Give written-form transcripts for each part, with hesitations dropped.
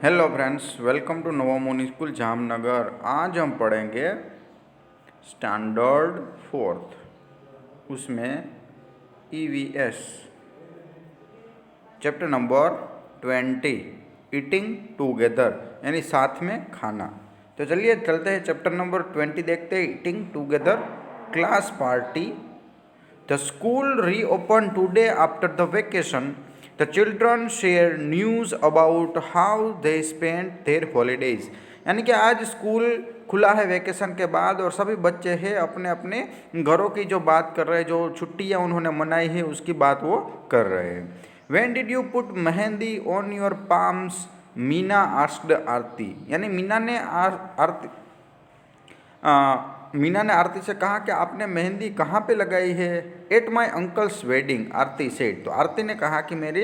Hello friends, welcome to Navomoni school Jamnagar. आज हम पढ़ेंगे स्टैंडर्ड फोर्थ, उसमें EVS chapter number 20 eating together, यानी साथ में खाना। तो चलिए चलते हैं चैप्टर नंबर 20 देखते हैं। Eating together class party. The school reopened today after the vacation. The children share news about how they spent their holidays. यानी कि आज स्कूल खुला है वेकेशन के बाद और सभी बच्चे हैं अपने अपने घरों की जो बात कर रहे हैं, जो छुट्टियां उन्होंने मनाई है उसकी बात वो कर रहे हैं। When did you put mehndi on your palms? Meena asked आरती। यानी मीना ने आरती से कहा कि आपने मेहंदी कहाँ पे लगाई है। At my uncle's wedding, Aarti said. तो आरती ने कहा कि मेरे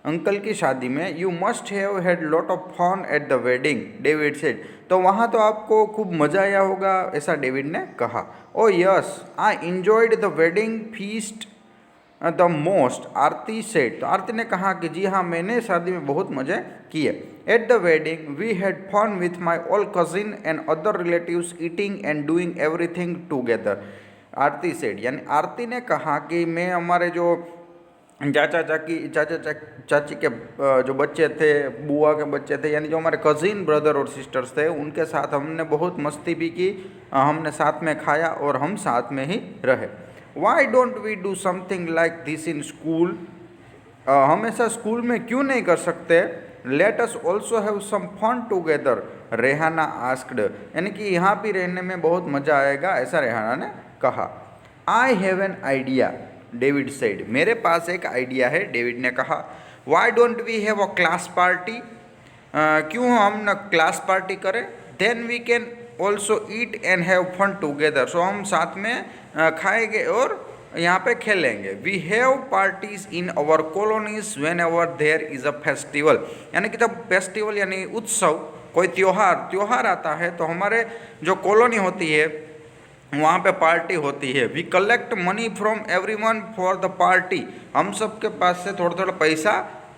अंकल की शादी में। You must have had lot of fun at the wedding, David said. तो वहाँ तो आपको खूब मजा आया होगा, ऐसा डेविड ने कहा। ओ yes, I enjoyed the wedding feast the most, Aarti said. तो आरती ने कहा कि जी हाँ, मैंने शादी में बहुत मजे किए। At the wedding we had fun with my all cousin and other relatives eating and doing everything together, Aarti said. यानी आरती ने कहा कि मैं हमारे जो चाची के जो बच्चे थे, बुआ के बच्चे थे, यानी जो हमारे कजिन ब्रदर और सिस्टर्स थे, उनके साथ हमने बहुत मस्ती भी की, हमने साथ में खाया और हम साथ में ही रहे। Why don't we do something like this in school? हम ऐसा स्कूल में क्यों नहीं कर सकते? Let us also have some fun together, Rehana asked. यानी कि यहाँ भी रहने में बहुत मज़ा आएगा, ऐसा रेहाना ने कहा। I have an idea, David said। मेरे पास एक आइडिया है, डेविड ने कहा। Why don't we have a class party? क्यों हम न क्लास पार्टी करें? Then we can also eat and have fun together. So हम साथ में खाएंगे और यहाँ पे खेलेंगे। We have parties in our colonies whenever there is a festival. यानी कि जब फेस्टिवल यानी उत्सव, कोई त्योहार आता है तो हमारे जो कॉलोनी होती है वहाँ पे पार्टी होती है। We collect money from everyone for the party. हम सब के पास से थोड़ा थोड़ा पैसा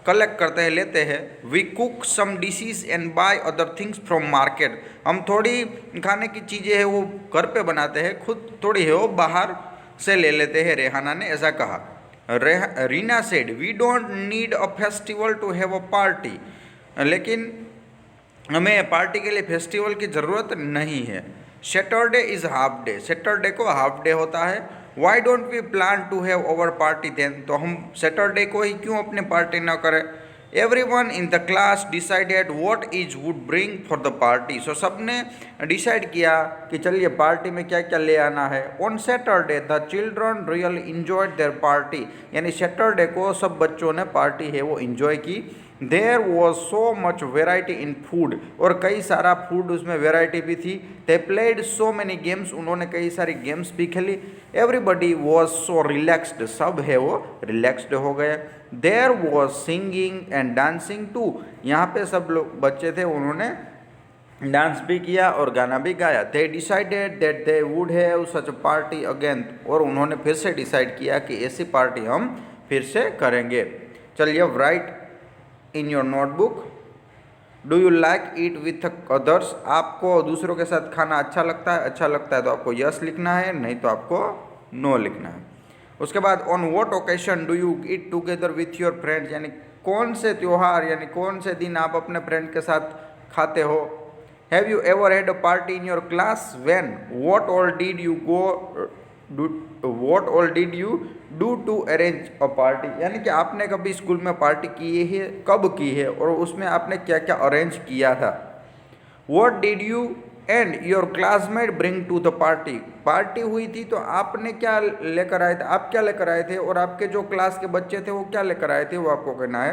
कलेक्ट करते हैं, लेते हैं। We cook some dishes and buy other things from market. हम थोड़ी खाने की चीज़ें हैं वो घर पे बनाते हैं, खुद थोड़ी है वो बाहर से ले लेते हैं, रेहाना ने ऐसा कहा। Reena said we don't need a festival to have a party. लेकिन हमें पार्टी के लिए फेस्टिवल की ज़रूरत नहीं है। Saturday is half day, Saturday को हाफ डे होता है। Why don't we plan to have over party then, तो हम सैटरडे को ही क्यों अपनी पार्टी न करें। Every one in the class decided what is would bring for the party. So सब ने डिसाइड किया कि चलिए पार्टी में क्या क्या ले आना है। On Saturday the children really enjoyed their party. यानी सैटरडे को सब बच्चों ने पार्टी है वो इंजॉय की। There was so much variety in food, और कई सारा फूड उसमें वेराइटी भी थी। They played so many games, उन्होंने कई सारी गेम्स भी खेली। एवरीबडी वॉज सो रिलैक्सड, सब है वो रिलैक्सड हो गए। There was singing and dancing too, यहाँ पे सब लोग बच्चे थे उन्होंने डांस भी किया और गाना भी गाया। They decided that they would have such a party again, और उन्होंने फिर से डिसाइड किया कि ऐसी पार्टी हम फिर से करेंगे। चलिए right in your notebook, do you like eat with others. आपको दूसरों के साथ खाना अच्छा लगता है? अच्छा लगता है तो आपको यस लिखना है, नहीं तो आपको नो लिखना है। उसके बाद on what occasion do you eat together with your friends, यानी कौन से त्यौहार यानी कौन से दिन आप अपने फ्रेंड के साथ खाते हो। Have you ever had a party in your class? When? What all did you do to arrange a party, यानी कि आपने कभी स्कूल में पार्टी की है, कब की है और उसमें आपने क्या क्या अरेंज किया था। What did you and your classmate bring to the party, party हुई थी तो आपने क्या लेकर आए थे, आप क्या लेकर आए थे और आपके जो क्लास के बच्चे थे वो क्या लेकर आए थे, वो आपको कहना है।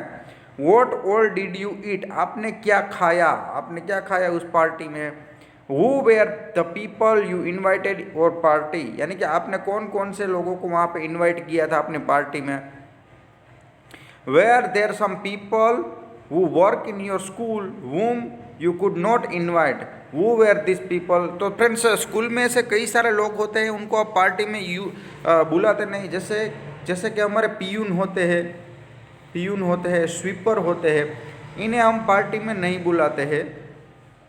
What all did you eat, आपने क्या खाया उस पार्टी में। Who were the people you invited for party, यानी कि आपने कौन कौन से लोगों को वहाँ पे इनवाइट किया था अपनी पार्टी में। Were there some people who work in your school whom you could not invite? Who were these people? तो फ्रेंड्स स्कूल में ऐसे कई सारे लोग होते हैं उनको आप पार्टी में बुलाते नहीं, जैसे कि हमारे पियून होते हैं, स्वीपर होते हैं, इन्हें हम पार्टी में नहीं बुलाते हैं,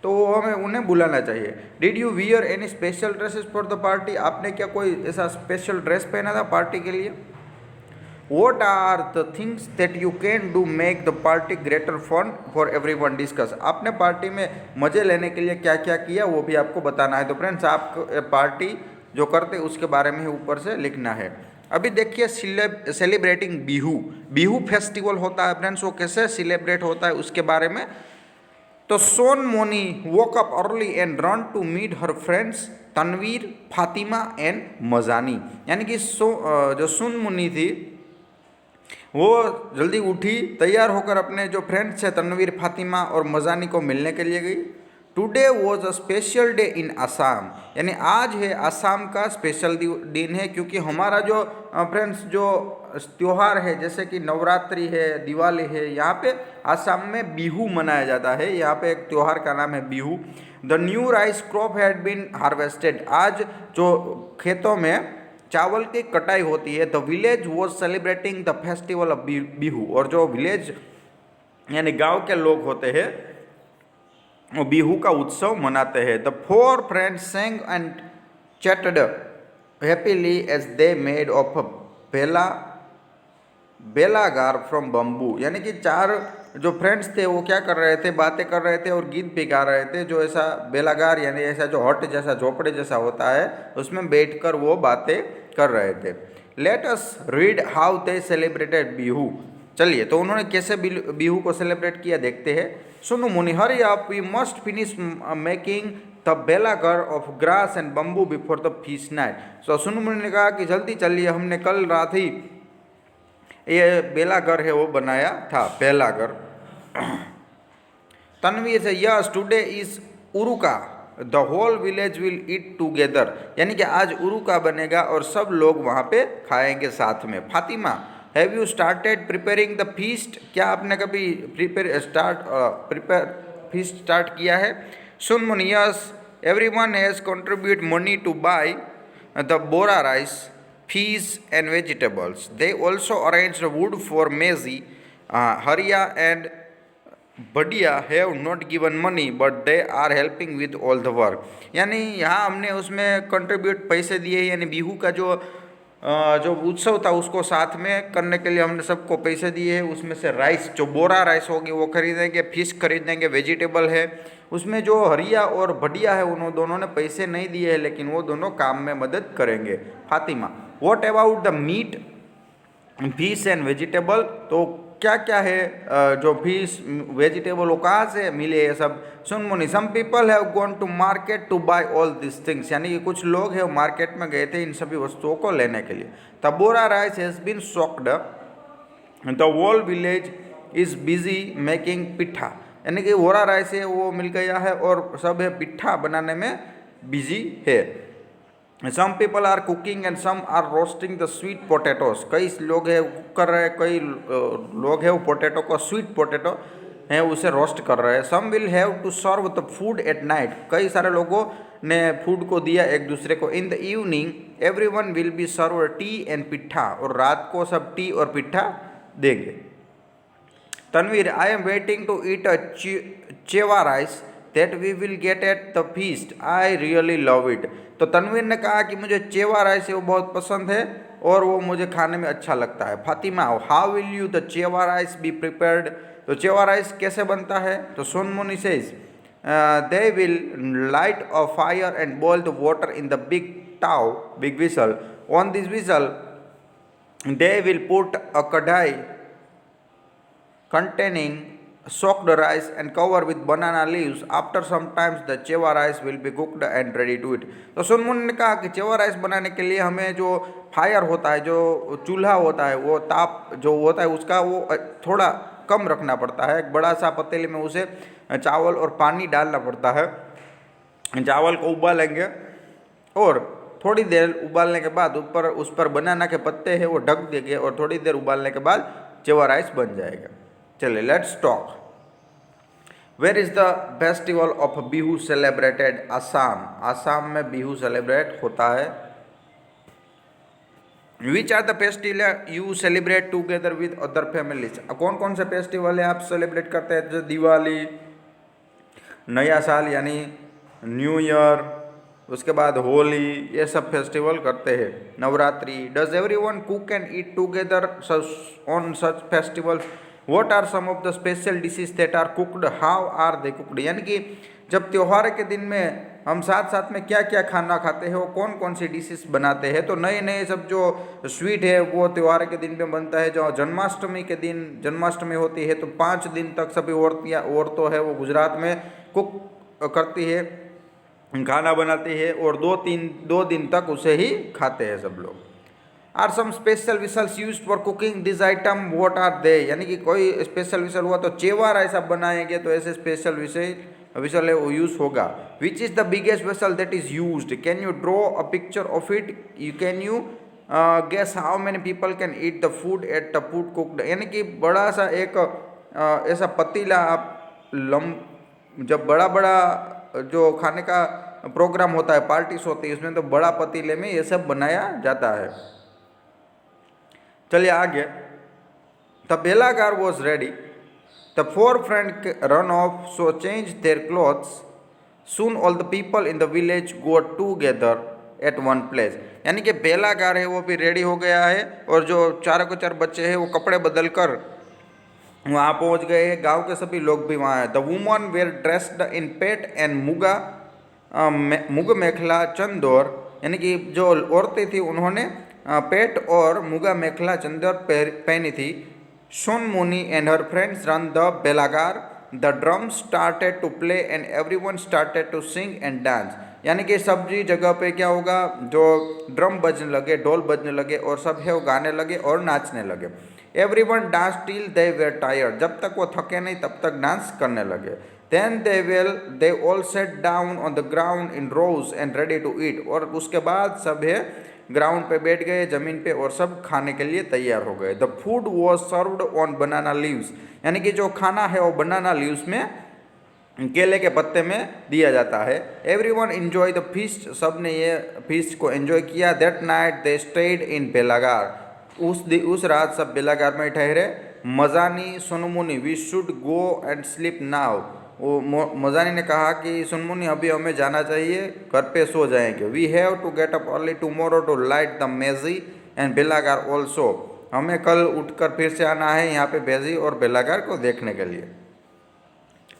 तो हमें उन्हें बुलाना चाहिए। Did you wear any special dresses for the party? आपने क्या कोई ऐसा स्पेशल ड्रेस पहना था पार्टी के लिए? What are the things that you can do make the party greater fun for everyone discuss? आपने पार्टी में मज़े लेने के लिए क्या क्या किया वो भी आपको बताना है। तो फ्रेंड्स, आप पार्टी जो करते उसके बारे में ही ऊपर से लिखना है। अभी देखिए सेलिब्रेटिंग बिहू। बिहू फेस्टिवल होता है फ्रेंड्स, वो कैसे सेलिब्रेट होता है उसके बारे में। तो Sonmoni woke up early and ran to meet her friends Tanvir, Fatima and Majani. यानी कि जो सोनमुनी थी वो जल्दी उठी, तैयार होकर अपने जो फ्रेंड्स थे तनवीर, फातिमा और मजानी को मिलने के लिए गई। Today was a special day in Assam, यानी आज है असम का स्पेशल दिन है, क्योंकि हमारा जो फ्रेंड्स जो त्यौहार है जैसे कि नवरात्रि है, दिवाली है, यहाँ पे असम में बिहू मनाया जाता है। यहाँ पे एक त्यौहार का नाम है Bihu. The new rice crop had been harvested, आज जो खेतों में चावल की कटाई होती है। The village was celebrating the festival of Bihu, और जो विलेज यानी गांव के लोग होते हैं वो बिहू का उत्सव मनाते हैं। The four friends sang and chatted happily as they made of बेलागार फ्रॉम बम्बू, यानी कि चार जो फ्रेंड्स थे वो क्या कर रहे थे, बातें कर रहे थे और गीत भी गा रहे थे। जो ऐसा बेलागार यानी ऐसा जो हट जैसा झोपड़े जैसा होता है उसमें बैठकर वो बातें कर रहे थे। Let us read how they celebrated Bihu, चलिए तो उन्होंने कैसे बिहू को सेलिब्रेट किया देखते हैं। सुनो Muni, hurry up, we must finish making the बेलागर of grass and bamboo before the feast night. तो सुनो मुनि ने कहा कि जल्दी चलिए, हमने कल रात ही ये बेलागर है वो बनाया था, बेलागर। तन्वीर से yes today is Uruka, the whole village will eat together, यानी कि आज उरुका बनेगा और सब लोग वहाँ पे खाएंगे साथ में। Fatima, have you started preparing the feast, क्या आपने कभी प्रिपेयर फीस्ट स्टार्ट किया है? सुन yes everyone has contribute money to buy the bora rice, fish and vegetables. They also arranged wood for Maisie. Haria and Badia have not given money but they are helping with all the work. यानी यहाँ हमने उसमें contribute पैसे दिए, यानी बिहू का जो उत्सव था उसको साथ में करने के लिए हमने सबको पैसे दिए हैं। उसमें से राइस, जो बोरा राइस होगी वो खरीदेंगे, फिश खरीदेंगे, वेजिटेबल है। उसमें जो हरिया और बढ़िया है उन्होंने दोनों ने पैसे नहीं दिए हैं, लेकिन वो दोनों काम में मदद करेंगे। Fatima, what about the meat, fish and vegetable, तो क्या क्या है जो फिश वेजिटेबल वो कहाँ से मिले ये सब? सुन Muni, some people have gone to market to buy all this things, यानी कि कुछ लोग हैं मार्केट में गए थे इन सभी वस्तुओं को लेने के लिए। The bora rice has been soaked, the whole village is busy making pitha, यानी कि बोरा राइस है वो मिल गया है और सब है पिट्ठा बनाने में बिजी है। Some people are cooking and some are roasting the sweet potatoes, कई लोग है कुक कर रहे हैं, कई लोग है वो पोटैटो को, स्वीट पोटैटो है उसे रोस्ट कर रहे हैं। Some will have to serve the food at night, कई सारे लोगों ने फूड को दिया एक दूसरे को। In the evening everyone will be serve tea and pitha, और रात को सब टी और पिट्ठा देंगे। Tanvir, I am waiting to eat a chewa rice that we will get at the feast, I really love it. तो तनवीर ने कहा कि मुझे चेवा राइस है वो बहुत पसंद है और वो मुझे खाने में अच्छा लगता है। Fatima, how will you the chewa rice be prepared, तो चेवा राइस कैसे बनता है? तो Sonmuni says they will light a fire and boil the water in the big vessel, on this vessel they will put a kadhai containing soaked rice and cover with banana leaves. After some times the chewa rice will be cooked and ready to eat. तो सोनमुनि ने कहा कि चेवा rice बनाने के लिए हमें जो fire होता है, जो चूल्हा होता है, वो ताप जो होता है उसका वो थोड़ा कम रखना पड़ता है। एक बड़ा सा पतीले में उसे चावल और पानी डालना पड़ता है। चावल को उबालेंगे और थोड़ी देर उबालने के बाद ऊपर उस पर बनाना के पत्ते हैं वो ढक देंगे और थोड़ी देर उबालने के बाद चेवा राइस बन जाएगा। चलिए let's talk, where is the festival of Bihu celebrated? Assam, Assam में बिहू सेलिब्रेट होता है। Which are the festival you celebrate together with other families? कौन कौन से फेस्टिवल है आप सेलिब्रेट करते हैं? जैसे दिवाली, नया साल यानी न्यू ईयर, उसके बाद होली, ये सब फेस्टिवल करते हैं। Navratri. Does every one cook and eat together on such festival? What are some of the special dishes that are cooked? How are they cooked? यानी कि जब त्यौहार के दिन में हम साथ साथ में क्या क्या खाना खाते हैं, वो कौन कौन सी डिशेस बनाते हैं। तो नए नए सब जो स्वीट है वो त्यौहार के दिन में बनता है। जो जन्माष्टमी के दिन जन्माष्टमी होती है तो 5 दिन तक सभी औरतों है वो गुजरात में कुक करती है, खाना बनाती है, और 2 दिन तक उसे ही खाते हैं सब लोग। Are some special vessels used for cooking this item? What are they? यानी कि कोई स्पेशल विशल हुआ तो चेवार ऐसा बनाएंगे तो ऐसे स्पेशल विशल है वो यूज होगा। Which is the biggest vessel that is used? Can you draw a picture of it? You can you guess how many people can eat the food at the food cooked? यानी कि बड़ा सा एक ऐसा पतीला आप जब बड़ा बड़ा जो खाने का प्रोग्राम होता है, पार्टीज होती है, उसमें तो बड़ा पतीले में ये सब बनाया जाता है। चलिए आगे। The Belagar was ready, the 4 friend run off so change their clothes, soon all the people in the village go together at one place. यानी कि बेलागार है वो भी रेडी हो गया है, और जो चारों के चार बच्चे हैं वो कपड़े बदल कर वहाँ पहुँच गए। गांव के सभी लोग भी वहाँ हैं। The woman were dressed in pat and muga mekhela Chandor. यानी कि जो औरतें थी उन्होंने पेट और मुगा मेखला चंदर पहनी थी। Sonmuni and her friends ran the बेलागार, the drum started to play and everyone started to sing and dance. यानी कि सब जी जगह पे क्या होगा, जो ड्रम बजने लगे, ढोल बजने लगे, और सब है वो गाने लगे और नाचने लगे। Everyone dance till they were tired. जब तक वो थके नहीं तब तक डांस करने लगे। Then they all sat down on the ground in rows and ready to eat। और उसके बाद सब है ग्राउंड पे बैठ गए, जमीन पे, और सब खाने के लिए तैयार हो गए। The food was served on banana leaves. यानी कि जो खाना है वो बनाना लीव्स में, केले के पत्ते में दिया जाता है। Everyone enjoy the feast. सब ने ये फीस्ट को एंजॉय किया। That night they stayed in Belagar. उस रात सब बेलागार में ठहरे। Majani Sunmuni we should go and sleep now. वो मजानी ने कहा कि सुनमुनी अभी हमें जाना चाहिए, घर पे सो जाएंगे। We have to get up early tomorrow to light the meji and बेलागार ऑल्सो। हमें कल उठकर फिर से आना है यहाँ पे मेजी और बेलागार को देखने के लिए।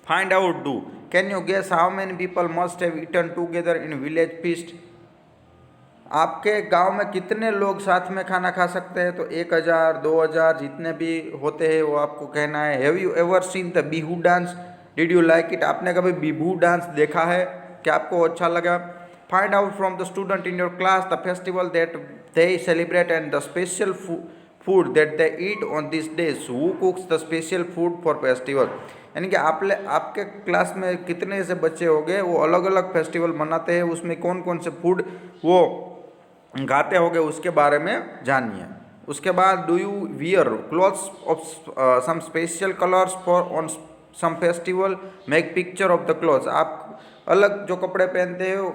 Find out do. Can you guess how many people must have eaten together in village feast? आपके गांव में कितने लोग साथ में खाना खा सकते हैं? तो 1000, 2000 जितने भी होते हैं वो आपको कहना है। Have you ever seen the Bihu dance? Did you like it? आपने कभी बिहू डांस देखा है? क्या आपको अच्छा लगा? Find out from the student in your class the festival that they celebrate and the special food that they eat on this days. Who कुक्स the special food for festival? यानी कि आपके क्लास में कितने ऐसे बच्चे हो गए वो अलग अलग फेस्टिवल मनाते हैं, उसमें कौन कौन से फूड वो गाते होंगे उसके बारे में जानिए। उसके बाद do you wear clothes of some special colours for on some festival? Make picture of the clothes. आप अलग जो कपड़े पहनते हो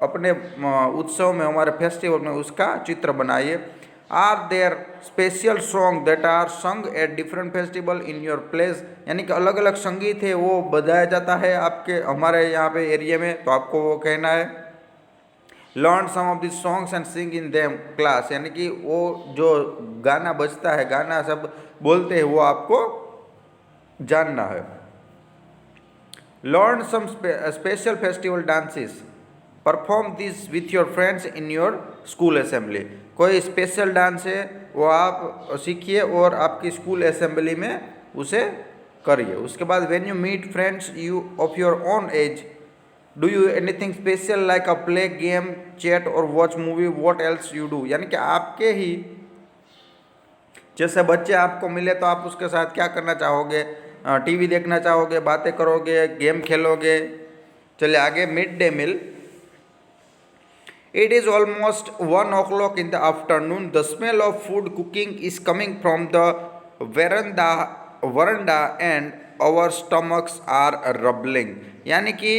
अपने उत्सव में, हमारे फेस्टिवल में, उसका चित्र बनाइए। Are there special song that are sung at different festival in your place? यानी कि अलग अलग संगीत है वो बजाया जाता है आपके हमारे यहाँ पे एरिया में, तो आपको वो कहना है। Learn some of this songs and sing in them class. यानी कि वो जो गाना बजता है, गाना सब बोलते हैं, वो आपको जानना है। Learn some special festival dances, perform this with your friends in your school assembly. कोई स्पेशल डांस है वो आप सीखिए और आपकी स्कूल असेंबली में उसे करिए। उसके बाद when you meet friends you of your own age, do you anything special like a play game, chat और watch movie? What else you do? यानी कि आपके ही जैसे बच्चे आपको मिले तो आप उसके साथ क्या करना चाहोगे? टीवी देखना चाहोगे, बातें करोगे, गेम खेलोगे? चलिए आगे। Mid day meal. It is almost 1 o'clock in the afternoon. The smell of food cooking is coming from the veranda and our stomachs are rumbling। यानी कि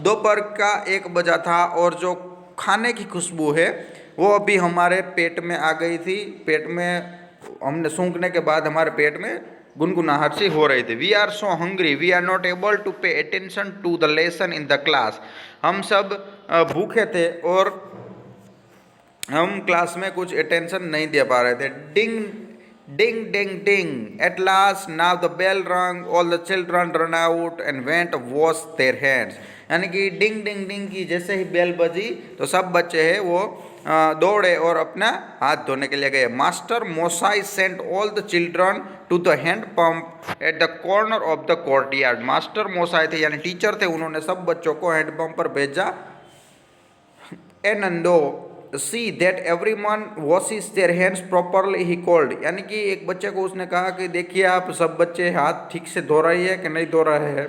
दोपहर का 1 बजा था और जो खाने की खुशबू है वो अभी हमारे पेट में आ गई थी। पेट में हमने सूंघने के बाद हमारे पेट में गुनगुनाहट सी हो रही थी। We are so hungry, we are not able to pay attention to the lesson in the class. हम सब भूखे थे और हम क्लास में कुछ अटेंशन नहीं दे पा रहे थे। Ding ding ding ding, at last now the bell rang, all the children ran out and went wash their hands. यानी कि डिंग डिंग डिंग की जैसे ही बेल बजी तो सब बच्चे हैं वो दौड़े और अपना हाथ धोने के लिए गए। Master moshai sent all the children to the hand pump at the corner of the courtyard. Master moshai थे यानी टीचर थे, उन्होंने सब बच्चों को हैंड पंप पर भेजा। Anando see that everyone washes their hands properly, he called. यानी कि एक बच्चे को उसने कहा कि देखिए आप सब बच्चे हाथ ठीक से धो रहे हैं कि नहीं धो रहे हैं।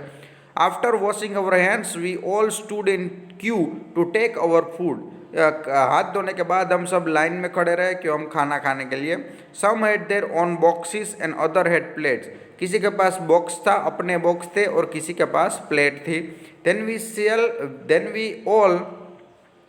After washing our hands we all stood in queue to take our food. हाथ धोने के बाद हम सब लाइन में खड़े रहे कि हम खाना खाने के लिए। Some had their own boxes and other had plates. किसी के पास बॉक्स था, अपने बॉक्स थे, और किसी के पास प्लेट थी। Then we all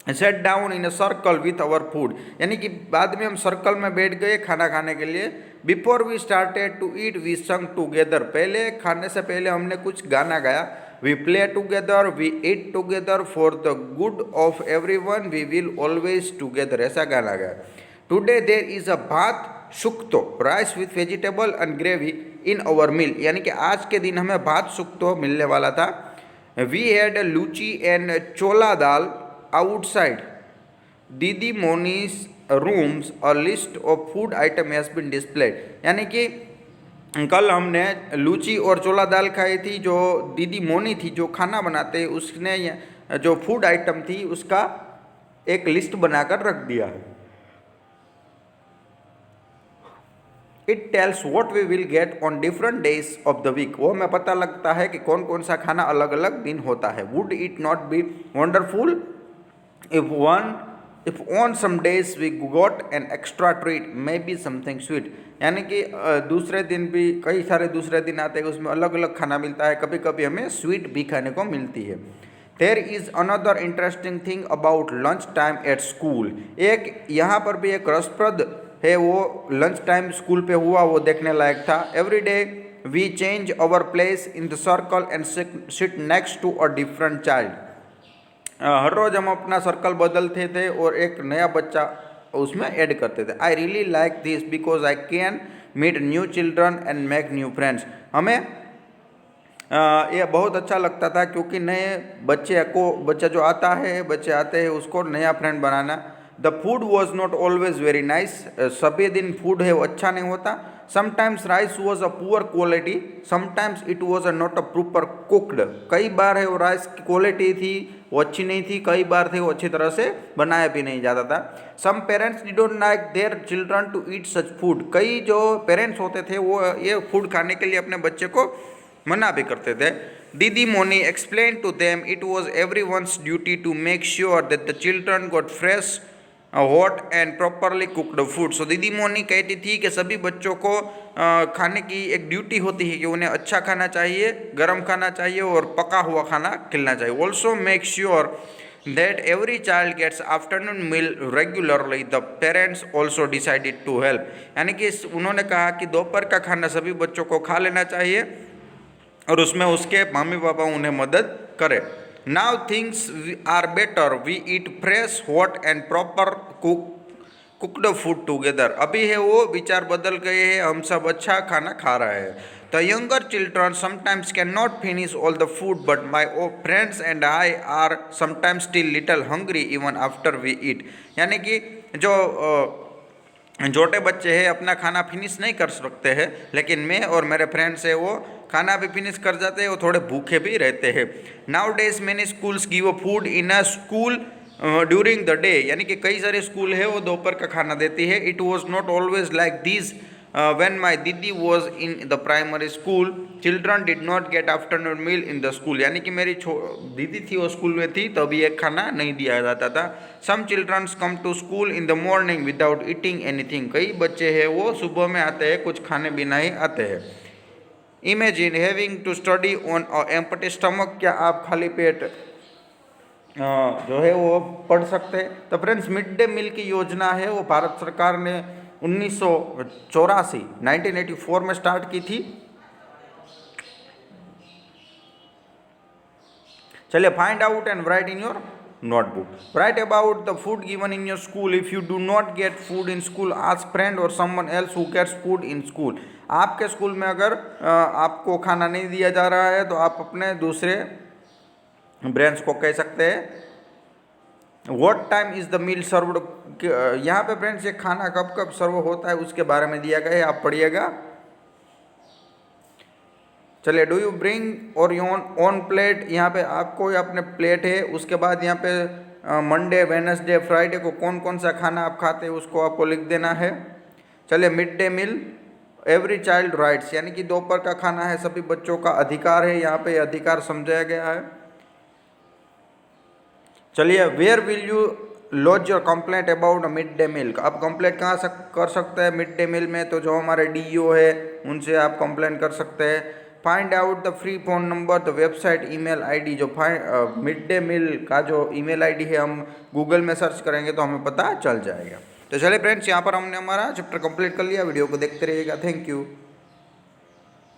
sat down in a circle with our food. यानी कि बाद में हम सर्कल में बैठ गए खाना खाने के लिए। Before we started to eat we sang together. पहले खाने से पहले हमने कुछ गाना गाया। We play together, we eat together, for the good of everyone we will always together, ऐसा गाना गाया। Today there is a bhat shukto, rice with vegetable and gravy in our meal. यानी कि आज के दिन हमें भात शुक्तो मिलने वाला था। We had luchi and chola dal outside didi Moni's rooms a list of food item has been displayed. यानी कि कल हमने लूची और चोला दाल खाई थी। जो दीदी मोनी थी जो खाना बनाते उसने जो फूड आइटम थी उसका एक लिस्ट बनाकर रख दिया है। It tells what we will get on different days of the week. वो हमें पता लगता है कि कौन कौन सा खाना अलग अलग दिन होता है। Would it not be wonderful if on some days we got an extra treat, maybe something sweet। यानी कि दूसरे दिन भी कई सारे दूसरे दिन आते हैं उसमें अलग अलग खाना मिलता है, कभी कभी हमें स्वीट भी खाने को मिलती है। There is another interesting thing about lunch time at school. एक यहाँ पर भी एक रसप्रद है, वो लंच टाइम स्कूल पे हुआ, वो देखने लायक था। Every day we change our place in the circle and sit next to a different child. हर रोज़ हम अपना सर्कल बदलते थे और एक नया बच्चा उसमें ऐड करते थे। I really like this because I can meet new children and make new friends. हमें ये बहुत अच्छा लगता था क्योंकि नए बच्चा जो आता है, बच्चे आते हैं उसको नया friend banana. The food was not always very nice. सभी दिन फूड है वो अच्छा नहीं होता। Sometimes rice was a poor quality, sometimes it was a not a proper cooked. कई बार है वो राइस की क्वालिटी थी वो अच्छी नहीं थी, कई बार थे वो अच्छी तरह से बनाया भी नहीं जाता था। Some parents didn't like their children to eat such food. कई जो पेरेंट्स होते थे वो ये फूड खाने के लिए अपने बच्चे को मना भी करते थे। Didi Moni explain to them it was everyone's duty to make sure that the children got fresh hot and properly cooked food. So didi Moni कहती थी कि सभी बच्चों को खाने की एक ड्यूटी होती है कि उन्हें अच्छा खाना चाहिए, गर्म खाना चाहिए और पका हुआ खाना खिलाना चाहिए। Also make sure that every child gets afternoon meal regularly. The parents also decided to help. यानी कि उन्होंने कहा कि दोपहर का खाना सभी बच्चों को खा लेना चाहिए और उसमें उसके मम्मी पापा उन्हें मदद करें। Now things are better, we eat fresh hot and proper cooked food together. अभी है वो विचार बदल गए हैं, हम सब अच्छा खाना खा रहे हैं। The younger children sometimes can not finish all the food but my friends and I are sometimes still little hungry even after we eat. यानी कि जो छोटे बच्चे हैं अपना खाना फिनिश नहीं कर सकते हैं, लेकिन मैं और मेरे फ्रेंड्स है वो खाना भी फिनिश कर जाते हैं और थोड़े भूखे भी रहते हैं। Now days many schools give a food in a school during the day. यानी कि कई सारे स्कूल है वो दोपहर का खाना देती है। It was not always like this when my didi was in the primary school, children did not get afternoon meal in the school. यानी कि मेरी दीदी थी वो स्कूल में थी तभी एक खाना नहीं दिया जाता था। Some childrens come to school in the morning without eating anything. कई बच्चे हैं वो सुबह में आते हैं कुछ खाने बिना ही आते हैं। Imagine having to study on a empty stomach. क्या आप खाली पेट जो है वो पढ़ सकते हैं। तो फ्रेंड्स मिड डे मील की योजना है वो भारत सरकार ने 1984 में स्टार्ट की थी। चलिए, find out and right in your notebook. Write about the food given in your school. If you do not get food in school, ask friend or someone else who gets food in school. आपके school में अगर आपको खाना नहीं दिया जा रहा है तो आप अपने दूसरे ब्रेंड्स को कह सकते हैं। What time is the meal served? यहाँ पे फ्रेंड्स ये खाना कब कब सर्व होता है उसके बारे में दिया गया है, आप पढ़िएगा। चलिए, डू यू ब्रिंग और योर ओन प्लेट? यहाँ पे आपको अपने प्लेट है। उसके बाद यहाँ पे मंडे, वेडनेसडे, फ्राइडे को कौन कौन सा खाना आप खाते हैं उसको आपको लिख देना है। चलिए, mid day meal every child rights, यानी कि दोपहर का खाना है सभी बच्चों का अधिकार है। यहाँ पे अधिकार समझाया गया है। चलिए, where will you lodge your complaint about mid day meal? आप कंप्लेंट कहाँ कर सकते हैं मिड डे मील में? तो जो हमारे डीईओ है उनसे आप कंप्लेंट कर सकते हैं। Find out the free phone number, the website, email ID. जो मिड डे मील का जो ईमेल आईडी है हम गूगल में सर्च करेंगे तो हमें पता चल जाएगा। तो चलिए फ्रेंड्स, यहाँ पर हमने हमारा चैप्टर कंप्लीट कर लिया। वीडियो को देखते रहिएगा। Thank you.